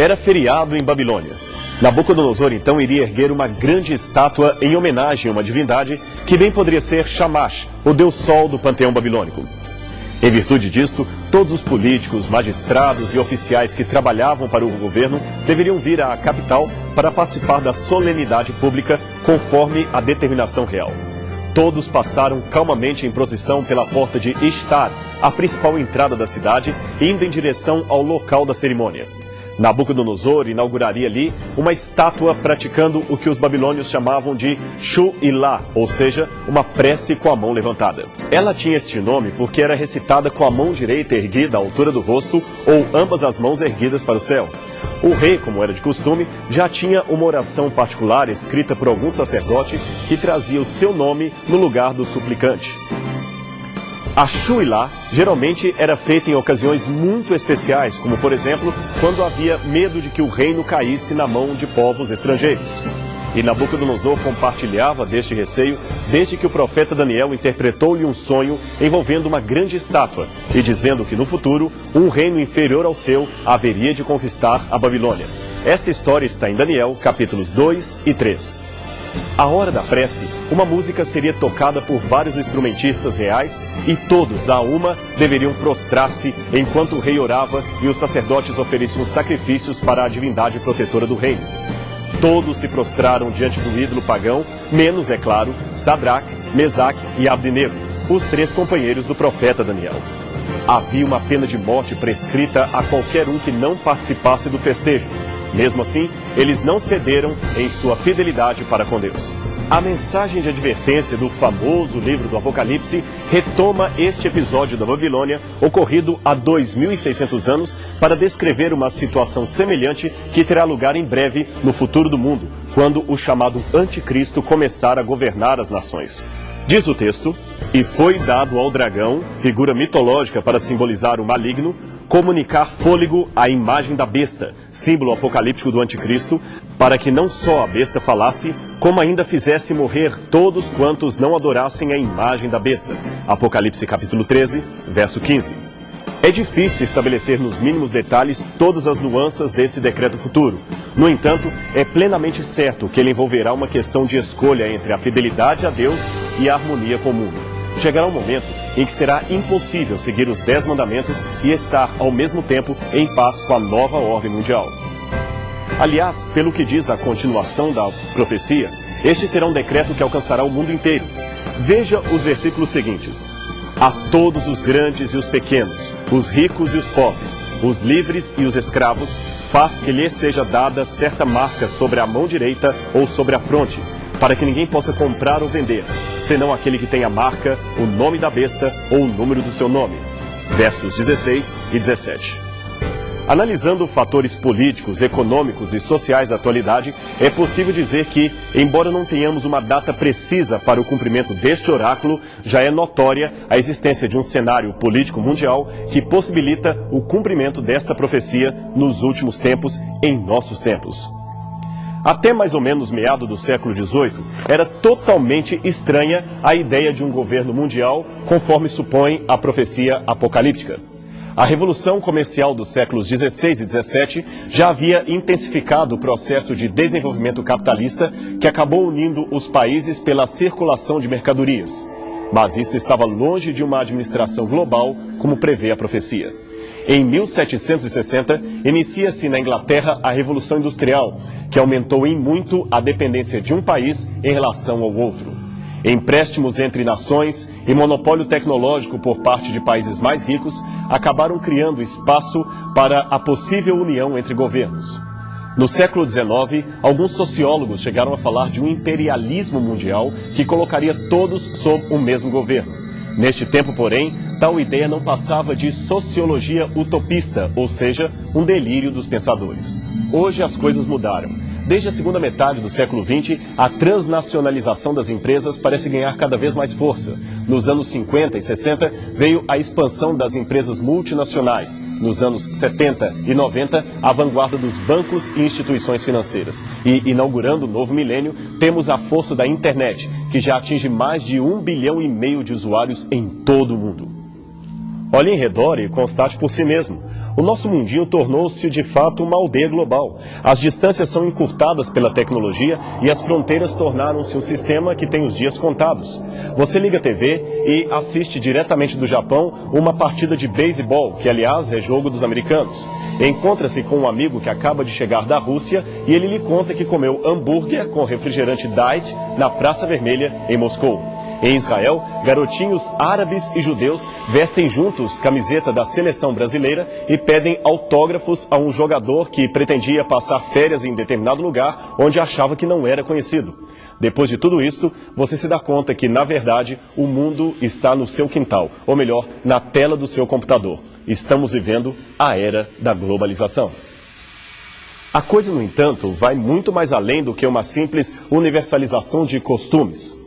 Era feriado em Babilônia. Nabucodonosor então iria erguer uma grande estátua em homenagem a uma divindade que bem poderia ser Shamash, o deus sol do panteão babilônico. Em virtude disto, todos os políticos, magistrados e oficiais que trabalhavam para o governo deveriam vir à capital para participar da solenidade pública conforme a determinação real. Todos passaram calmamente em procissão pela porta de Ishtar, a principal entrada da cidade, indo em direção ao local da cerimônia. Nabucodonosor inauguraria ali uma estátua praticando o que os babilônios chamavam de Shu-Ilá, ou seja, uma prece com a mão levantada. Ela tinha este nome porque era recitada com a mão direita erguida à altura do rosto ou ambas as mãos erguidas para o céu. O rei, como era de costume, já tinha uma oração particular escrita por algum sacerdote que trazia o seu nome no lugar do suplicante. A Shu-Ilá geralmente era feita em ocasiões muito especiais, como por exemplo, quando havia medo de que o reino caísse na mão de povos estrangeiros. E Nabucodonosor compartilhava deste receio desde que o profeta Daniel interpretou-lhe um sonho envolvendo uma grande estátua e dizendo que no futuro um reino inferior ao seu haveria de conquistar a Babilônia. Esta história está em Daniel, capítulos 2 e 3. À hora da prece, uma música seria tocada por vários instrumentistas reais e todos, a uma, deveriam prostrar-se enquanto o rei orava e os sacerdotes ofereciam sacrifícios para a divindade protetora do reino. Todos se prostraram diante do ídolo pagão, menos, é claro, Sadraque, Mesaque e Abdenego, os três companheiros do profeta Daniel. Havia uma pena de morte prescrita a qualquer um que não participasse do festejo. Mesmo assim, eles não cederam em sua fidelidade para com Deus. A mensagem de advertência do famoso livro do Apocalipse retoma este episódio da Babilônia, ocorrido há 2.600 anos, para descrever uma situação semelhante que terá lugar em breve no futuro do mundo, quando o chamado Anticristo começar a governar as nações. Diz o texto: "E foi dado ao dragão, figura mitológica para simbolizar o maligno, comunicar fôlego à imagem da besta, símbolo apocalíptico do anticristo, para que não só a besta falasse, como ainda fizesse morrer todos quantos não adorassem a imagem da besta." Apocalipse capítulo 13, verso 15. É difícil estabelecer nos mínimos detalhes todas as nuances desse decreto futuro. No entanto, é plenamente certo que ele envolverá uma questão de escolha entre a fidelidade a Deus e a harmonia com o mundo. Chegará um momento em que será impossível seguir os 10 mandamentos e estar, ao mesmo tempo, em paz com a nova ordem mundial. Aliás, pelo que diz a continuação da profecia, este será um decreto que alcançará o mundo inteiro. Veja os versículos seguintes: "A todos os grandes e os pequenos, os ricos e os pobres, os livres e os escravos, faz que lhes seja dada certa marca sobre a mão direita ou sobre a fronte, para que ninguém possa comprar ou vender, senão aquele que tem a marca, o nome da besta ou o número do seu nome." Versos 16 e 17. Analisando fatores políticos, econômicos e sociais da atualidade, é possível dizer que, embora não tenhamos uma data precisa para o cumprimento deste oráculo, já é notória a existência de um cenário político mundial que possibilita o cumprimento desta profecia nos últimos tempos, em nossos tempos. Até mais ou menos meado do século XVIII, era totalmente estranha a ideia de um governo mundial, conforme supõe a profecia apocalíptica. A Revolução Comercial dos séculos XVI e XVII já havia intensificado o processo de desenvolvimento capitalista que acabou unindo os países pela circulação de mercadorias. Mas isto estava longe de uma administração global, como prevê a profecia. Em 1760, inicia-se na Inglaterra a Revolução Industrial, que aumentou em muito a dependência de um país em relação ao outro. Empréstimos entre nações e monopólio tecnológico por parte de países mais ricos acabaram criando espaço para a possível união entre governos. No século XIX, alguns sociólogos chegaram a falar de um imperialismo mundial que colocaria todos sob o mesmo governo. Neste tempo, porém, tal ideia não passava de sociologia utopista, ou seja, um delírio dos pensadores. Hoje as coisas mudaram. Desde a segunda metade do século XX, a transnacionalização das empresas parece ganhar cada vez mais força. Nos anos 50 e 60, veio a expansão das empresas multinacionais. Nos anos 70 e 90, a vanguarda dos bancos e instituições financeiras. E, inaugurando o novo milênio, temos a força da internet, que já atinge mais de 1,5 bilhão de usuários em todo o mundo. Olhe em redor e constate por si mesmo. O nosso mundinho tornou-se de fato uma aldeia global. As distâncias são encurtadas pela tecnologia e as fronteiras tornaram-se um sistema que tem os dias contados. Você liga a TV e assiste diretamente do Japão uma partida de beisebol, que aliás é jogo dos americanos. Encontra-se com um amigo que acaba de chegar da Rússia e ele lhe conta que comeu hambúrguer com refrigerante Diet na Praça Vermelha, em Moscou. Em Israel, garotinhos árabes e judeus vestem juntos camiseta da seleção brasileira e pedem autógrafos a um jogador que pretendia passar férias em determinado lugar onde achava que não era conhecido. Depois de tudo isto, você se dá conta que, na verdade, o mundo está no seu quintal, ou melhor, na tela do seu computador. Estamos vivendo a era da globalização. A coisa, no entanto, vai muito mais além do que uma simples universalização de costumes.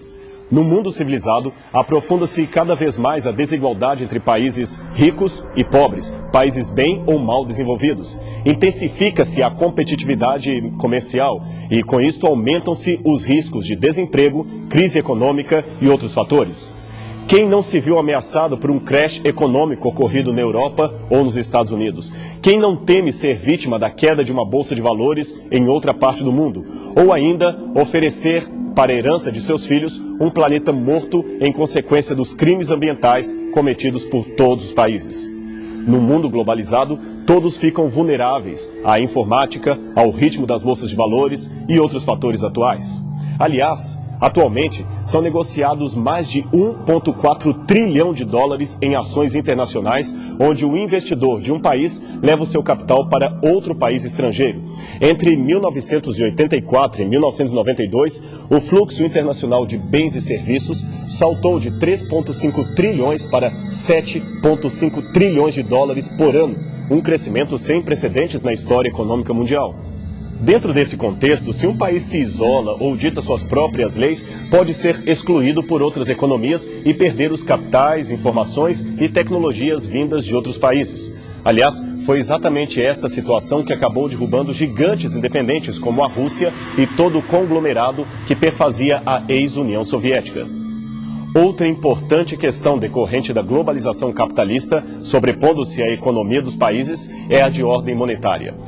No mundo civilizado, aprofunda-se cada vez mais a desigualdade entre países ricos e pobres, países bem ou mal desenvolvidos. Intensifica-se a competitividade comercial e, com isto, aumentam-se os riscos de desemprego, crise econômica e outros fatores. Quem não se viu ameaçado por um crash econômico ocorrido na Europa ou nos Estados Unidos? Quem não teme ser vítima da queda de uma bolsa de valores em outra parte do mundo? Ou ainda oferecer para a herança de seus filhos um planeta morto em consequência dos crimes ambientais cometidos por todos os países? No mundo globalizado, todos ficam vulneráveis à informática, ao ritmo das bolsas de valores e outros fatores atuais. Aliás, atualmente, são negociados mais de 1,4 trilhão de dólares em ações internacionais, onde o investidor de um país leva o seu capital para outro país estrangeiro. Entre 1984 e 1992, o fluxo internacional de bens e serviços saltou de 3,5 trilhões para 7,5 trilhões de dólares por ano, um crescimento sem precedentes na história econômica mundial. Dentro desse contexto, se um país se isola ou dita suas próprias leis, pode ser excluído por outras economias e perder os capitais, informações e tecnologias vindas de outros países. Aliás, foi exatamente esta situação que acabou derrubando gigantes independentes como a Rússia e todo o conglomerado que perfazia a ex-União Soviética. Outra importante questão decorrente da globalização capitalista, sobrepondo-se à economia dos países, é a de ordem monetária.